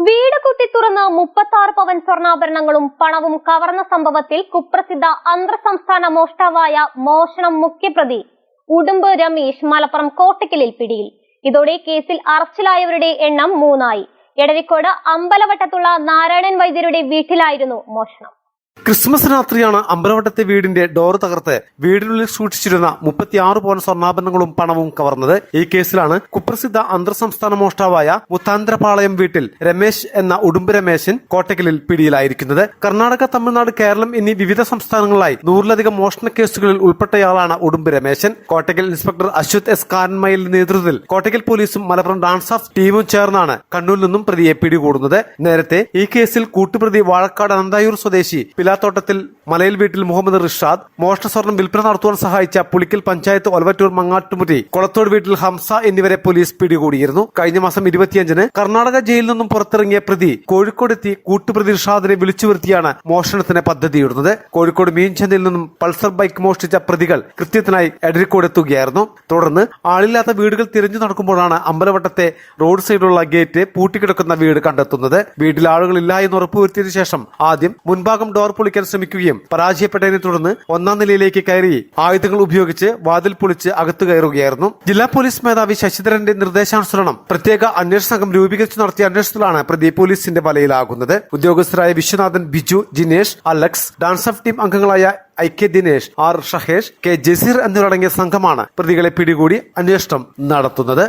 വീട് കുത്തി തുറന്ന് 36 പവൻ സ്വർണ്ണാഭരണങ്ങളും പണവും കവർന്ന സംഭവത്തിൽ കുപ്രസിദ്ധ അന്തർസംസ്ഥാന മോഷ്ടാവായ മോഷണം മുഖ്യപ്രതി ഉടുമ്പ് രമേശ് മലപ്പുറം കോട്ടക്കലിൽ പിടിയിൽ. ഇതോടെ കേസിൽ അറസ്റ്റിലായവരുടെ എണ്ണം 3 ആയി. എടരിക്കോട് അമ്പലവട്ടത്തുള്ള നാരായണൻ വൈദ്യരുടെ വീട്ടിലായിരുന്നു മോഷണം. ക്രിസ്മസ് രാത്രിയാണ് അമ്പലവട്ടത്തെ വീടിന്റെ ഡോർ തകർത്ത് വീടിനുള്ളിൽ സൂക്ഷിച്ചിരുന്ന 36 പവൻ സ്വർണ്ണാഭരണങ്ങളും പണവും കവർന്നത്. ഈ കേസിലാണ് കുപ്രസിദ്ധ അന്തർസംസ്ഥാന മോഷ്ടാവായ മുത്താന്തരപാളയം വീട്ടിൽ രമേശ് എന്ന ഉടുമ്പ് രമേശൻ കോട്ടക്കലിൽ പിടിയിലായിരിക്കുന്നത്. കർണാടക, തമിഴ്നാട്, കേരളം എന്നീ വിവിധ സംസ്ഥാനങ്ങളിലായി 100ലധികം മോഷണ കേസുകളിൽ ഉൾപ്പെട്ടയാളാണ് ഉടുമ്പ് രമേശൻ. കോട്ടക്കൽ ഇൻസ്പെക്ടർ അശ്വത് എസ് കാരന്മയിലിന്റെ നേതൃത്വത്തിൽ കോട്ടക്കൽ പോലീസും മലപ്പുറം ഡാൻസ് ഓഫ് ടീമും ചേർന്നാണ് കണ്ണൂരിൽ നിന്നും പ്രതിയെ പിടികൂടുന്നത്. നേരത്തെ ഈ കേസിൽ കൂട്ടുപ്രതി വാഴക്കാട് അനന്തായൂർ സ്വദേശി പിലാത്തോട്ടത്തിൽ മലയിൽ വീട്ടിൽ മുഹമ്മദ് റിഷാദ്, മോഷണ സ്വർണം വിൽപ്പന നടത്തുവാൻ സഹായിച്ച പുളിക്കൽ പഞ്ചായത്ത് ഒലവറ്റൂർ മങ്ങാട്ടുമുറി കൊളത്തോട് വീട്ടിൽ ഹംസ എന്നിവരെ പോലീസ് പിടികൂടിയിരുന്നു. കഴിഞ്ഞ മാസം 25-ന് കർണാടക ജയിലിൽ നിന്നും പുറത്തിറങ്ങിയ പ്രതി കോഴിക്കോടെത്തി കൂട്ടുപ്രതി റിഷാദിനെ വിളിച്ചു വരുത്തിയാണ് മോഷണത്തിന് പദ്ധതിയിടുന്നത്. കോഴിക്കോട് മീൻചന്തയിൽ നിന്നും പൾസർ ബൈക്ക് മോഷ്ടിച്ച പ്രതികൾ കൃത്യത്തിനായി എടരിക്കോട് എത്തുകയായിരുന്നു. തുടർന്ന് ആളില്ലാത്ത വീടുകൾ തിരഞ്ഞു നടക്കുമ്പോഴാണ് അമ്പലവട്ടത്തെ റോഡ് സൈഡിലുള്ള ഗേറ്റ് പൂട്ടിക്കിടക്കുന്ന വീട് കണ്ടെത്തുന്നത്. വീട്ടിൽ ആളുകളില്ല എന്ന് ഉറപ്പുവരുത്തിയതിനു ശേഷം ആദ്യം മുൻഭാഗം ഡോർ പൊളിക്കാൻ ശ്രമിക്കുകയും പരാജയപ്പെട്ടതിനെ തുടർന്ന് 1-ാം നിലയിലേക്ക് കയറി ആയുധങ്ങൾ ഉപയോഗിച്ച് വാതിൽ പൊളിച്ച് അകത്തു കയറുകയായിരുന്നു. ജില്ലാ പോലീസ് മേധാവി ശശിധരന്റെ നിർദ്ദേശാനുസരണം പ്രത്യേക അന്വേഷണ സംഘം രൂപീകരിച്ചു നടത്തിയ അന്വേഷണത്തിലാണ് പ്രതി പോലീസിന്റെ വലയിലാകുന്നത്. ഉദ്യോഗസ്ഥരായ Vishwanathan, Biju, Jinesh, Alex, DANSAF team അംഗങ്ങളായ I K. Dinesh, R. Shahesh, K. Jaseer എന്നിവരടങ്ങിയ സംഘമാണ് പ്രതികളെ പിടികൂടി അന്വേഷണം നടത്തുന്നത്.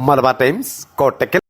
മലബാർ ടൈംസ്, കോട്ടക്കൽ.